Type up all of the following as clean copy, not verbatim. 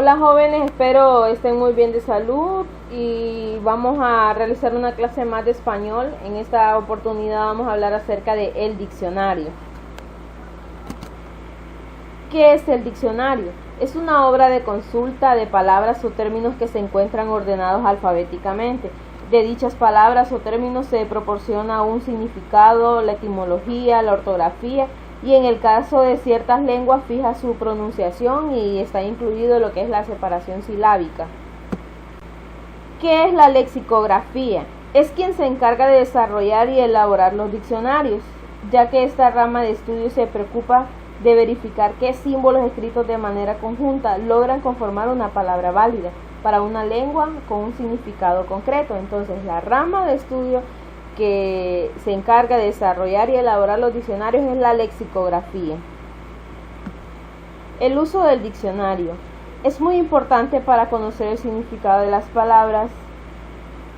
Hola jóvenes, espero estén muy bien de salud y vamos a realizar una clase más de español. En esta oportunidad vamos a hablar acerca de el diccionario. ¿Qué es el diccionario? Es una obra de consulta de palabras o términos que se encuentran ordenados alfabéticamente. De dichas palabras o términos se proporciona un significado, la etimología, la ortografía y en el caso de ciertas lenguas fija su pronunciación y está incluido lo que es la separación silábica. ¿Qué es la lexicografía? Es quien se encarga de desarrollar y elaborar los diccionarios, ya que esta rama de estudio se preocupa de verificar qué símbolos escritos de manera conjunta logran conformar una palabra válida para una lengua con un significado concreto. Entonces, la rama de estudio que se encarga de desarrollar y elaborar los diccionarios es la lexicografía. El uso del diccionario es muy importante para conocer el significado de las palabras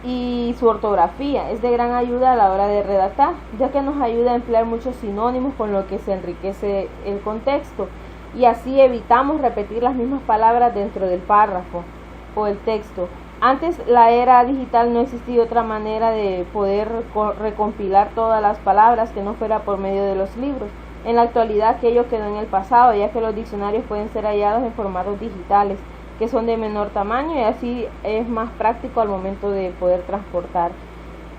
y su ortografía. Es de gran ayuda a la hora de redactar, ya que nos ayuda a emplear muchos sinónimos con lo que se enriquece el contexto y así evitamos repetir las mismas palabras dentro del párrafo o el texto. Antes la era digital no existía otra manera de poder recompilar todas las palabras que no fuera por medio de los libros. En la actualidad aquello quedó en el pasado, ya que los diccionarios pueden ser hallados en formatos digitales que son de menor tamaño y así es más práctico al momento de poder transportar.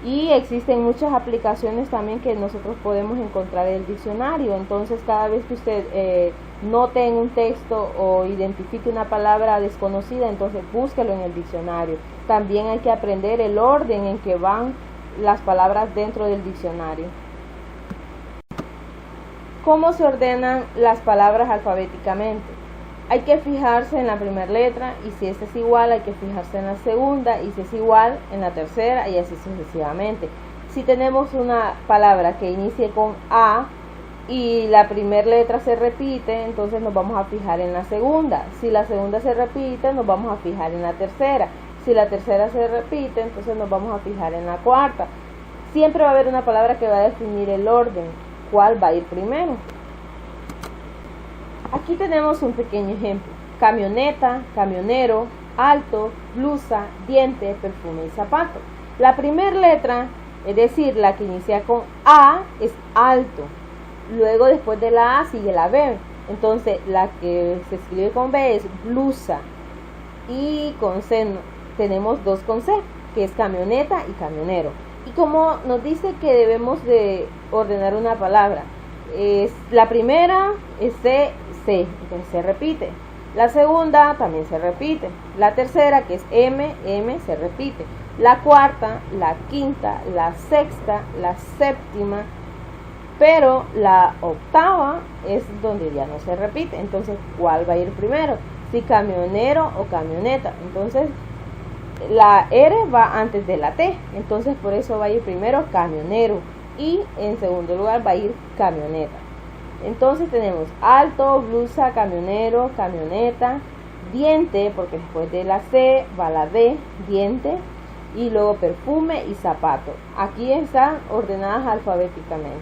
Y existen muchas aplicaciones también que nosotros podemos encontrar en el diccionario. Entonces, cada vez que usted note en un texto o identifique una palabra desconocida, entonces búsquelo en el diccionario. También hay que aprender el orden en que van las palabras dentro del diccionario. ¿Cómo se ordenan las palabras alfabéticamente? Hay que fijarse en la primera letra y si esta es igual hay que fijarse en la segunda y si es igual en la tercera y así sucesivamente. Si tenemos una palabra que inicie con A y la primera letra se repite, entonces nos vamos a fijar en la segunda. Si la segunda se repite, nos vamos a fijar en la tercera. Si la tercera se repite, entonces nos vamos a fijar en la cuarta. Siempre va a haber una palabra que va a definir el orden, cuál va a ir primero. Aquí tenemos un pequeño ejemplo: camioneta, camionero, alto, blusa, diente, perfume y zapato. La primera letra, es decir, la que inicia con A, es alto. Luego después de la A sigue la B. Entonces la que se escribe con B es blusa. Y con C tenemos dos con C, que es camioneta y camionero. Y como nos dice que debemos de ordenar una palabra, la primera es C, entonces se repite. La segunda también se repite. La tercera, que es M, se repite. La cuarta, la quinta, la sexta, la séptima, pero la octava es donde ya no se repite. Entonces, ¿cuál va a ir primero? Si camionero o camioneta. Entonces, la R va antes de la T. Entonces, por eso va a ir primero camionero. Y en segundo lugar va a ir camioneta. Entonces tenemos alto, blusa, camionero, camioneta, diente, porque después de la C va la D, diente, y luego perfume y zapato. Aquí están ordenadas alfabéticamente.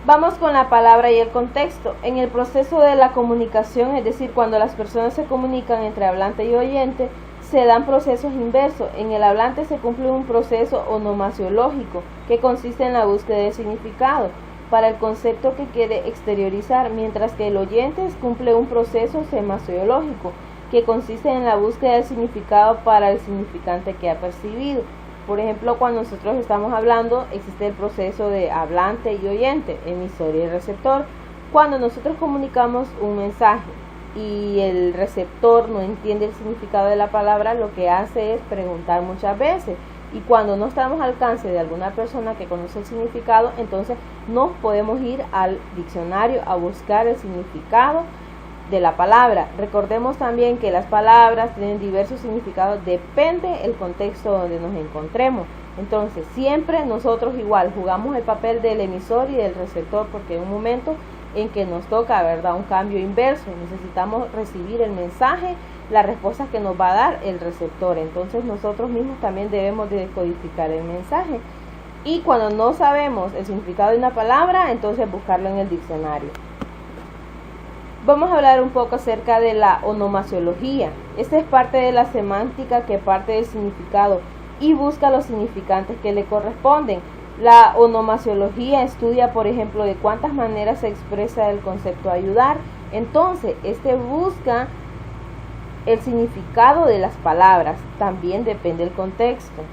Vamos con la palabra y el contexto. En el proceso de la comunicación, es decir, cuando las personas se comunican entre hablante y oyente, se dan procesos inversos. En el hablante se cumple un proceso onomasiológico que consiste en la búsqueda de significado para el concepto que quiere exteriorizar, mientras que el oyente cumple un proceso semasiológico que consiste en la búsqueda del significado para el significante que ha percibido. Por ejemplo, cuando nosotros estamos hablando, existe el proceso de hablante y oyente, emisor y receptor. Cuando nosotros comunicamos un mensaje y el receptor no entiende el significado de la palabra, lo que hace es preguntar muchas veces. Y cuando no estamos al alcance de alguna persona que conoce el significado, entonces no podemos ir al diccionario a buscar el significado de la palabra. Recordemos también que las palabras tienen diversos significados, depende del contexto donde nos encontremos. Entonces siempre nosotros igual jugamos el papel del emisor y del receptor, porque en un momento en que nos toca, ¿verdad?, un cambio inverso, necesitamos recibir el mensaje, la respuesta que nos va a dar el receptor. Entonces nosotros mismos también debemos de decodificar el mensaje y cuando no sabemos el significado de una palabra, entonces buscarlo en el diccionario. Vamos a hablar un poco acerca de la onomasiología. Esta es parte de la semántica que parte del significado y busca los significantes que le corresponden. La onomasiología estudia, por ejemplo, de cuántas maneras se expresa el concepto ayudar. Entonces, busca el significado de las palabras. También depende del contexto.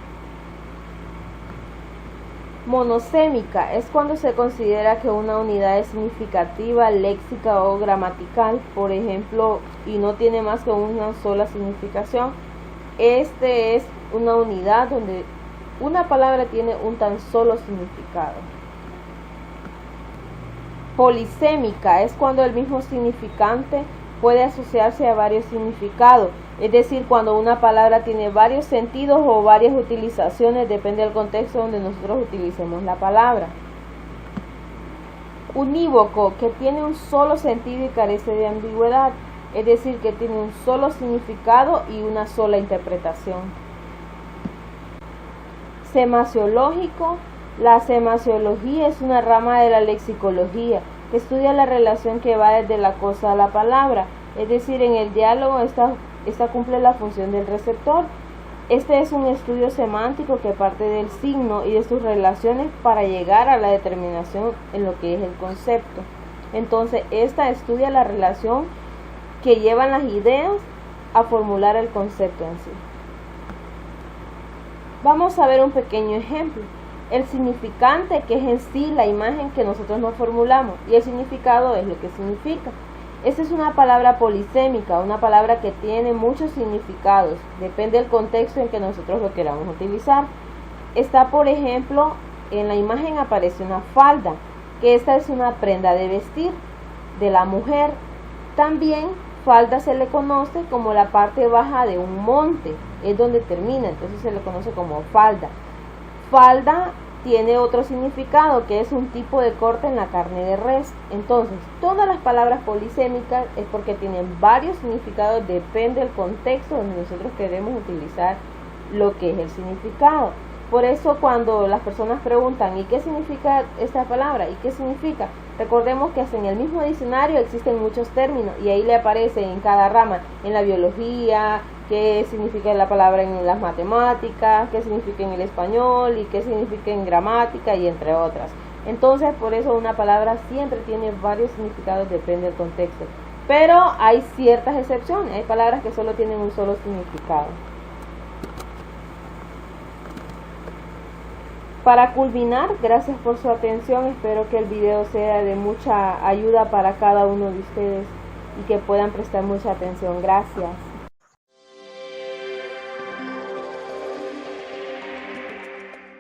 Monosémica es cuando se considera que una unidad es significativa, léxica o gramatical, por ejemplo, y no tiene más que una sola significación. Es una unidad donde una palabra tiene un tan solo significado. Polisémica es cuando el mismo significante puede asociarse a varios significados, es decir, cuando una palabra tiene varios sentidos o varias utilizaciones, depende del contexto donde nosotros utilicemos la palabra. Unívoco, que tiene un solo sentido y carece de ambigüedad, es decir, que tiene un solo significado y una sola interpretación. Semasiológico, la semasiología es una rama de la lexicología que estudia la relación que va desde la cosa a la palabra, es decir, en el diálogo esta cumple la función del receptor. Este es un estudio semántico que parte del signo y de sus relaciones para llegar a la determinación en lo que es el concepto. Entonces, esta estudia la relación que llevan las ideas a formular el concepto en sí. Vamos a ver un pequeño ejemplo. El significante, que es en sí la imagen que nosotros nos formulamos, y el significado es lo que significa. Esta es una palabra polisémica, una palabra que tiene muchos significados, depende del contexto en que nosotros lo queramos utilizar. Está, por ejemplo, en la imagen aparece una falda, que esta es una prenda de vestir de la mujer. También falda se le conoce como la parte baja de un monte, es donde termina, entonces se le conoce como falda. Falda tiene otro significado, que es un tipo de corte en la carne de res. Entonces, todas las palabras polisémicas es porque tienen varios significados, depende del contexto donde nosotros queremos utilizar lo que es el significado. Por eso cuando las personas preguntan ¿y qué significa esta palabra? ¿Y qué significa? Recordemos que en el mismo diccionario existen muchos términos y ahí le aparece en cada rama, en la biología, qué significa la palabra en las matemáticas, qué significa en el español y qué significa en gramática y entre otras. Entonces, por eso una palabra siempre tiene varios significados, depende del contexto. Pero hay ciertas excepciones, hay palabras que solo tienen un solo significado. Para culminar, gracias por su atención, espero que el video sea de mucha ayuda para cada uno de ustedes y que puedan prestar mucha atención. Gracias.